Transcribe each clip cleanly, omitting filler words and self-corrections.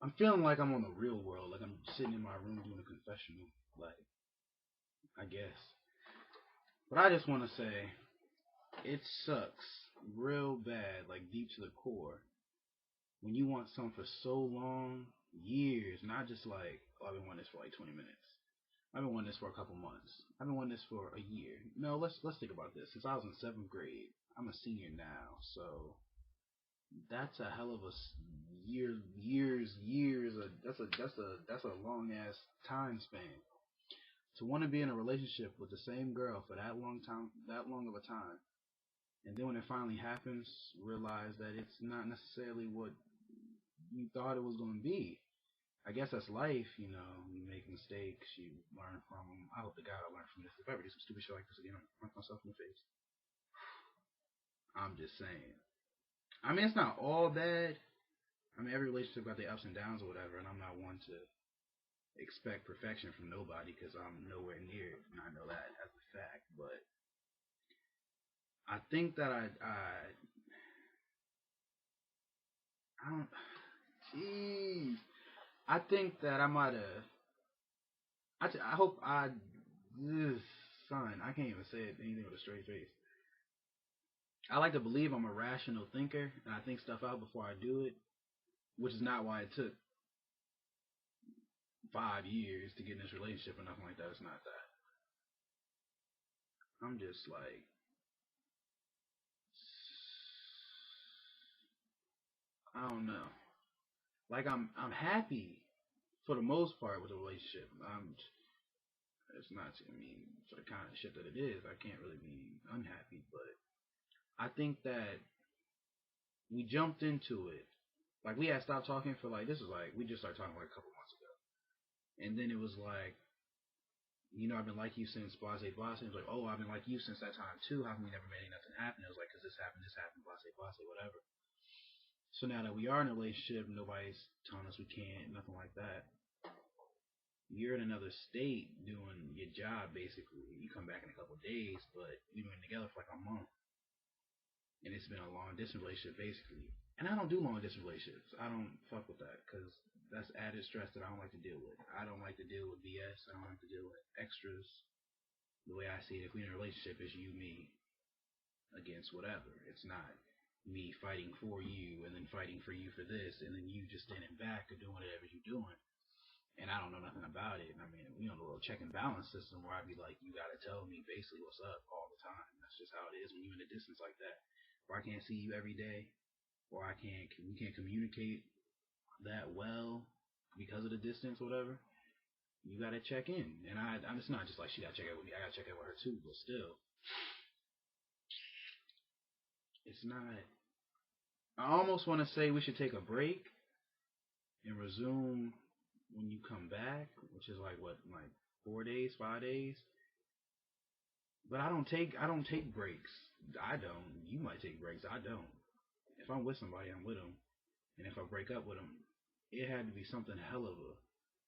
I'm feeling like I'm on the real world, like I'm sitting in my room doing a confessional, like I guess. But I just want to say it sucks real bad, like deep to the core, when you want something for so long, years, not just like, oh, I've been wanting this for like 20 minutes. I've been wanting this for a couple months. I've been wanting this for a year. No, let's think about this. Since I was in seventh grade, I'm a senior now, so that's a hell of a years. That's a long ass time span. To want to be in a relationship with the same girl for that long time, that long of a time, and then when it finally happens, realize that it's not necessarily what you thought it was going to be. I guess that's life, you know. You make mistakes, you learn from them. I hope to God I learn from this. If I ever do some stupid shit like this again, I'm gonna punch myself in the face. I'm just saying. I mean, it's not all bad. I mean, every relationship got their ups and downs or whatever, and I'm not one to expect perfection from nobody because I'm nowhere near it, and I know that as a fact. But I think that I don't. Jeez. I think that I might have. I hope I. Ugh, son, I can't even say it anything with a straight face. I like to believe I'm a rational thinker and I think stuff out before I do it, which is not why it took 5 years to get in this relationship or nothing like that. It's not that. I'm just like, I don't know. Like I'm happy for the most part with the relationship. It's not. I mean, for the kind of shit that it is, I can't really be unhappy. But I think that we jumped into it. Like we had stopped talking for like this was like we just started talking like a couple months ago, and then it was like, you know, I've been like you since blase blase. It was like, oh, I've been like you since that time too. How come we never made nothing happen? It was like, cause this happened, blase blase, whatever. So now that we are in a relationship, nobody's telling us we can't, nothing like that. You're in another state doing your job basically. You come back in a couple of days, but we've been together for like a month, and it's been a long distance relationship basically. And I don't do long distance relationships. I don't fuck with that because that's added stress that I don't like to deal with. I don't like to deal with BS. I don't like to deal with extras. The way I see it, if we're in a relationship, it's you, me against whatever. It's not me fighting for you and then fighting for you for this, and then you just standing back or doing whatever you're doing. And I don't know nothing about it. And I mean, we on a little check and balance system where I'd be like, you gotta tell me basically what's up all the time. That's just how it is when you're in a distance like that. Where I can't see you every day, or we can't communicate that well because of the distance or whatever. You gotta check in, and I'm it's not just like she gotta check in with me. I gotta check in with her too. But still, it's not. I almost want to say we should take a break and resume when you come back, which is like what, like 4 days, 5 days. But I don't take breaks. I don't. You might take breaks. I don't. If I'm with somebody, I'm with them. And if I break up with them, it had to be something hell of a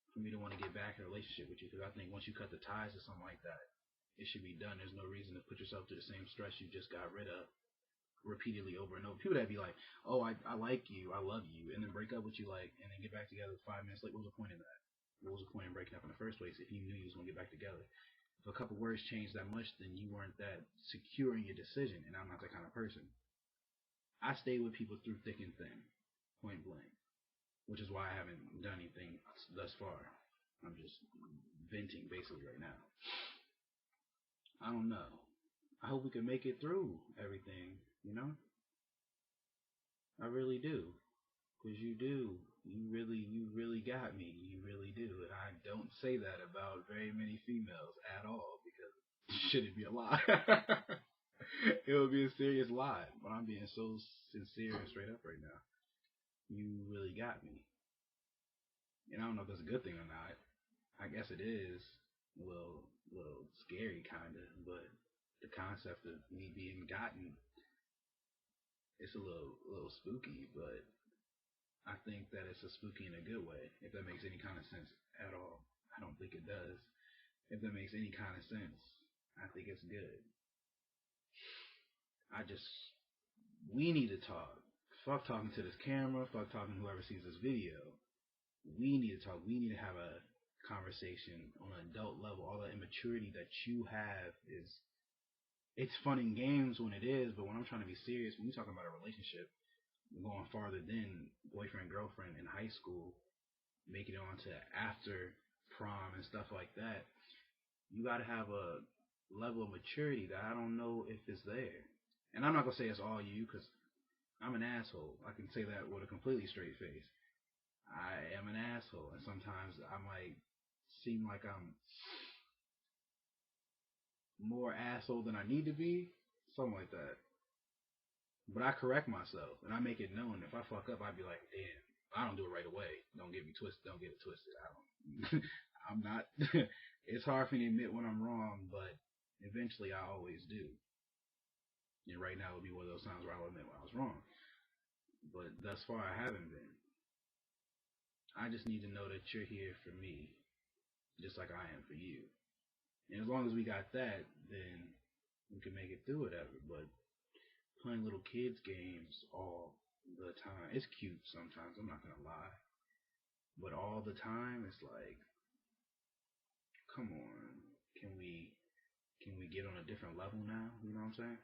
for me to want to get back in a relationship with you. Because I think once you cut the ties or something like that, it should be done. There's no reason to put yourself through the same stress you just got rid of repeatedly over and over. People that be like, oh, I like you, I love you, and then break up with you, like, and then get back together 5 minutes later. What was the point in that? What was the point in breaking up in the first place if you knew you was gonna get back together? If a couple words changed that much, then you weren't that secure in your decision, and I'm not that kind of person. I stay with people through thick and thin, point blank, which is why I haven't done anything thus far. I'm just venting basically right now. I don't know. I hope we can make it through everything, you know? I really do. Because you do. You really got me. You really do. And I don't say that about very many females at all because shit, it'd be a lie. It would be a serious lie. But I'm being so sincere and straight up right now. You really got me. And I don't know if that's a good thing or not. I guess it is a little scary kind of, but the concept of me being gotten, it's a little spooky, but I think that it's a spooky in a good way, if that makes any kind of sense at all. I don't think it does. If that makes any kind of sense, I think it's good. I just, we need to talk. Fuck talking to this camera. Fuck talking to whoever sees this video. We need to talk. We need to have a conversation on an adult level. All the immaturity that you have is, it's fun in games when it is, but when I'm trying to be serious, when you're talking about a relationship, going farther than boyfriend girlfriend in high school, making it on to after prom and stuff like that, you got to have a level of maturity that I don't know if it's there. And I'm not gonna say it's all you, because I'm an asshole. I can say that with a completely straight face. I am an asshole, and sometimes I might seem like I'm more asshole than I need to be, something like that. But I correct myself and I make it known. If I fuck up, I'd be like, damn. I don't do it right away. Don't get me twisted. Don't get it twisted. I don't. I'm not. It's hard for me to admit when I'm wrong, but eventually I always do. And right now would be one of those times where I'll admit when I was wrong. But thus far, I haven't been. I just need to know that you're here for me, just like I am for you. And as long as we got that, then we can make it through whatever. But playing little kids games all the time, it's cute sometimes. I'm not gonna lie, but all the time, it's like, come on, can we get on a different level now? You know what I'm saying?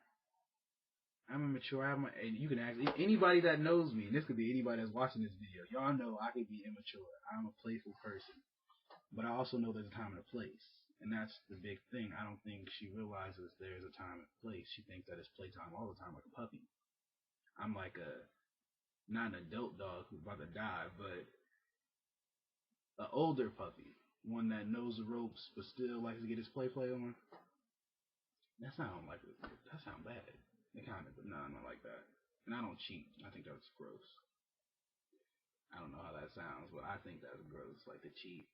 I'm immature. And you can ask anybody that knows me. And this could be anybody that's watching this video. Y'all know I could be immature. I'm a playful person, but I also know there's a time and a place. And that's the big thing. I don't think she realizes there's a time and a place. She thinks that it's playtime all the time, like a puppy. I'm like not an adult dog who's about to die, but an older puppy, one that knows the ropes but still likes to get his play on. That sound like that sound bad. It kind of, but no, not like that. And I don't cheat. I think that's gross. I don't know how that sounds, but I think that's gross. Like to cheat.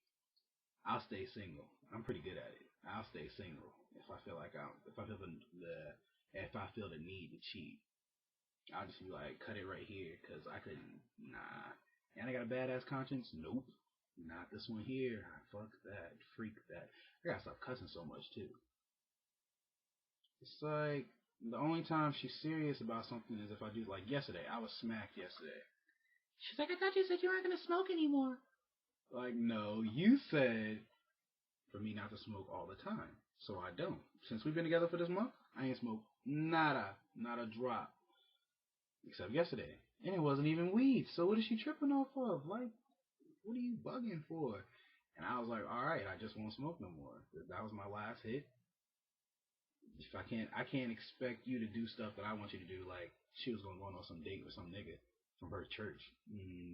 I'll stay single. I'm pretty good at it. I'll stay single if I feel like if I feel if I feel the need to cheat. I'll just be like, cut it right here, cause I couldn't. Nah. And I got a badass conscience. Nope. Not this one here. Fuck that. Freak that. I gotta stop cussing so much too. It's like the only time she's serious about something is if I do, like yesterday. I was smacked yesterday. She's like, I thought you said you weren't gonna smoke anymore. Like, no, you said for me not to smoke all the time, so I don't. Since we've been together for this month, I ain't smoked nada, not a drop, except yesterday, and it wasn't even weed. So what is she tripping off of? Like, what are you bugging for? And I was like, all right, I just won't smoke no more. That was my last hit. If I can't expect you to do stuff that I want you to do. Like she was gonna go on some date with some nigga from her church.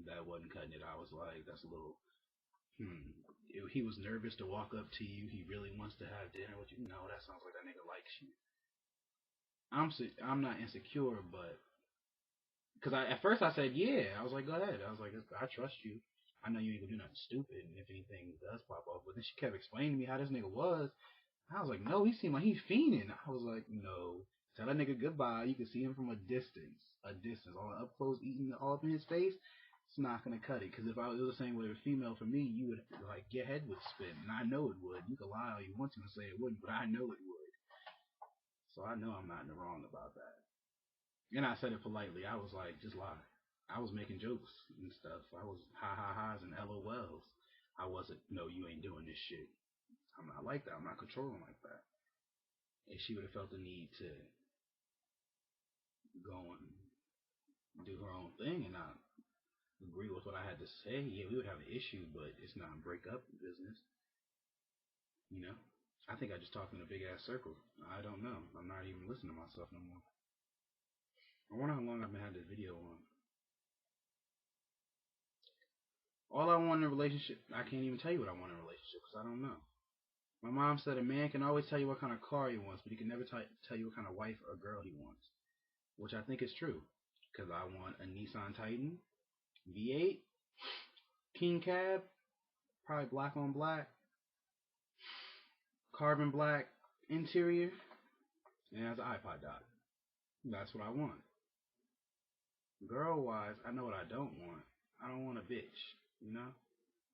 That wasn't cutting it. I was like, that's a little. He was nervous to walk up to you. He really wants to have dinner with you. No, that sounds like that nigga likes you. I'm not insecure, but because at first I said yeah. I was like, go ahead. I was like, I trust you. I know you ain't gonna do nothing stupid, and if anything does pop off. But then she kept explaining to me how this nigga was. I was like, no, he seemed like he's fiending. I was like, no. Tell that nigga goodbye. You can see him from a distance. All up close, eating all up in his face. It's not gonna cut it. Because if I was the same with a female, for me, you would like your head would spin, and I know it would. You could lie all you want to and say it wouldn't, but I know it would. So I know I'm not in the wrong about that. And I said it politely. I was like, just lie. I was making jokes and stuff. I was ha ha ha's and LOLs. I wasn't. No, you ain't doing this shit. I'm not like that. I'm not controlling like that. If she would have felt the need to go and do her own thing and not agree with what I had to say, yeah, we would have an issue, but it's not a break up business. You know? I think I just talked in a big ass circle. I don't know. I'm not even listening to myself no more. I wonder how long I've been having this video on. All I want in a relationship, I can't even tell you what I want in a relationship because I don't know. My mom said a man can always tell you what kind of car he wants, but he can never tell you what kind of wife or girl he wants, which I think is true. Because I want a Nissan Titan, V8, King Cab, probably black on black, carbon black interior, and it has an iPod dock. That's what I want. Girl wise, I know what I don't want. I don't want a bitch, you know?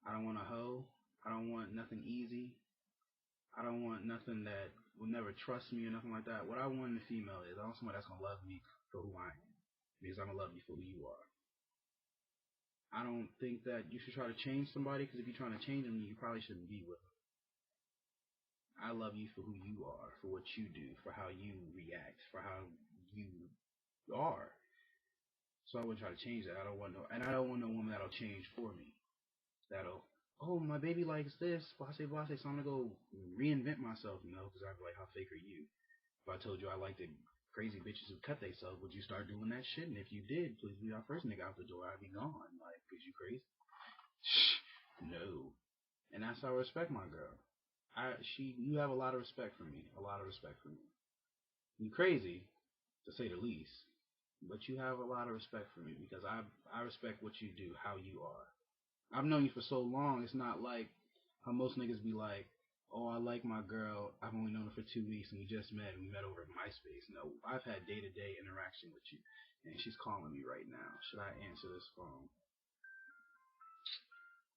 I don't want a hoe. I don't want nothing easy. I don't want nothing that will never trust me or nothing like that. What I want in a female is I want somebody that's going to love me for who I am. Because I'm going to love you for who you are. I I don't think that you should try to change somebody, because if you're trying to change them, you probably shouldn't be with them. I love you for who you are, for what you do, for how you react, for how you are. So I wouldn't try to change that. I don't want no, and I don't want no woman that'll change for me. That'll, oh, my baby likes this, blase blase, so I'm gonna go reinvent myself, because I'd be like, how fake are you? If I told you I liked the crazy bitches who cut themselves, would you start doing that shit? And if you did, please be our first nigga out the door. I'd be gone. Like, is you crazy? No. And that's how I respect my girl. You have a lot of respect for me. A lot of respect for me. You crazy, to say the least. But you have a lot of respect for me because I respect what you do, how you are. I've known you for so long. It's not like how most niggas be like, oh, I like my girl. I've only known her for 2 weeks and we just met and we met over MySpace. No, I've had day-to-day interaction with you. And she's calling me right now. Should I answer this phone?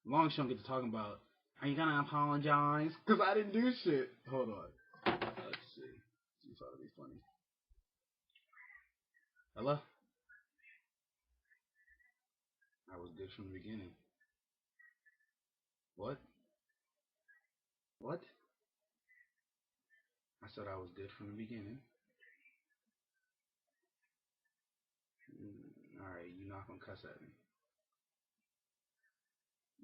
As long as she don't get to talking about, are you gonna apologize? Because I didn't do shit. Hold on. Let's see. She thought it'd be funny. Hello? I was good from the beginning. What? What? I said I was good from the beginning. Alright, you're not gonna cuss at me.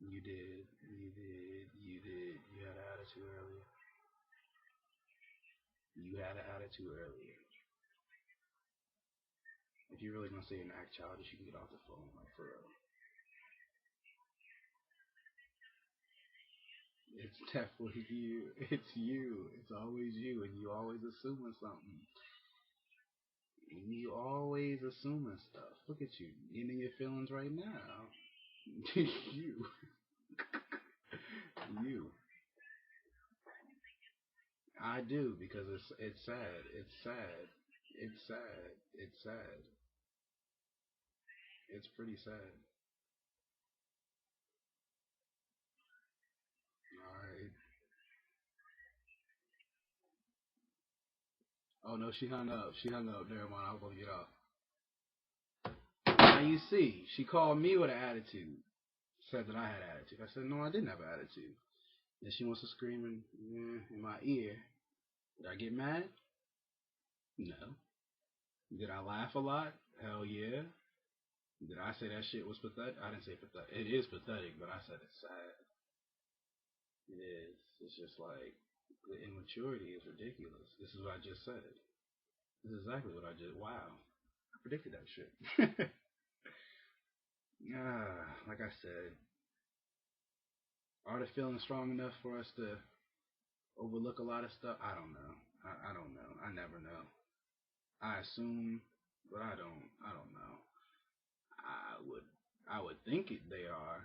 You did. You had an attitude earlier. You had an attitude earlier. If you're really gonna say and act childish, you can get off the phone, like, for real. It's definitely you. It's you. It's always you, and you always assuming something. And you always assuming stuff. Look at you, getting in your feelings right now. you. You. I do, because it's sad. It's sad. It's sad. It's sad. It's pretty sad. Alright. Oh no, she hung up. She hung up. Never mind. I was gonna get off. Now you see, she called me with an attitude. Said that I had attitude. I said no, I didn't have an attitude. Then she wants to scream in my ear. Did I get mad? No. Did I laugh a lot? Hell yeah. Did I say that shit was pathetic? I didn't say pathetic. It is pathetic, but I said it's sad. It is. It's just like the immaturity is ridiculous. This is what I just said. This is exactly what I just. Wow. I predicted that shit. Like I said, are the feelings strong enough for us to overlook a lot of stuff? I don't know. I don't know. I never know. I assume, but I don't. I don't know. I would think they are,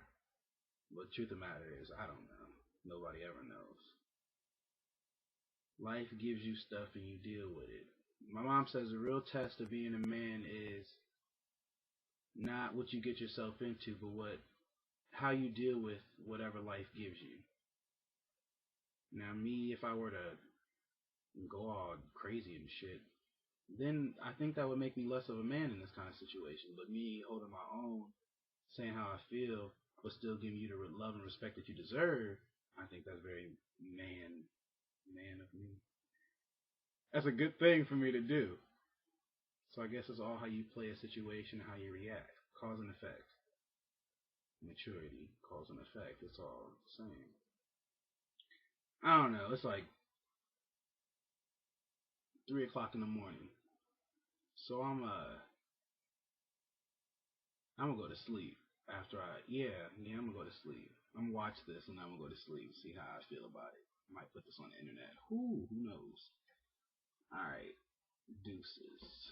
but the truth of the matter is, I don't know. Nobody ever knows. Life gives you stuff and you deal with it. My mom says the real test of being a man is not what you get yourself into, but how you deal with whatever life gives you. Now, me, if I were to go all crazy and shit, then I think that would make me less of a man in this kind of situation. But me holding my own, saying how I feel, but still giving you the love and respect that you deserve, I think that's very man of me. That's a good thing for me to do. So I guess it's all how you play a situation, how you react, cause and effect. Maturity, cause and effect. It's all the same. I don't know. It's like 3 o'clock in the morning. So I'm gonna go to sleep after I'm gonna go to sleep. I'm gonna watch this and I'm gonna go to sleep. See how I feel about it. I might put this on the internet. Who knows? All right, deuces.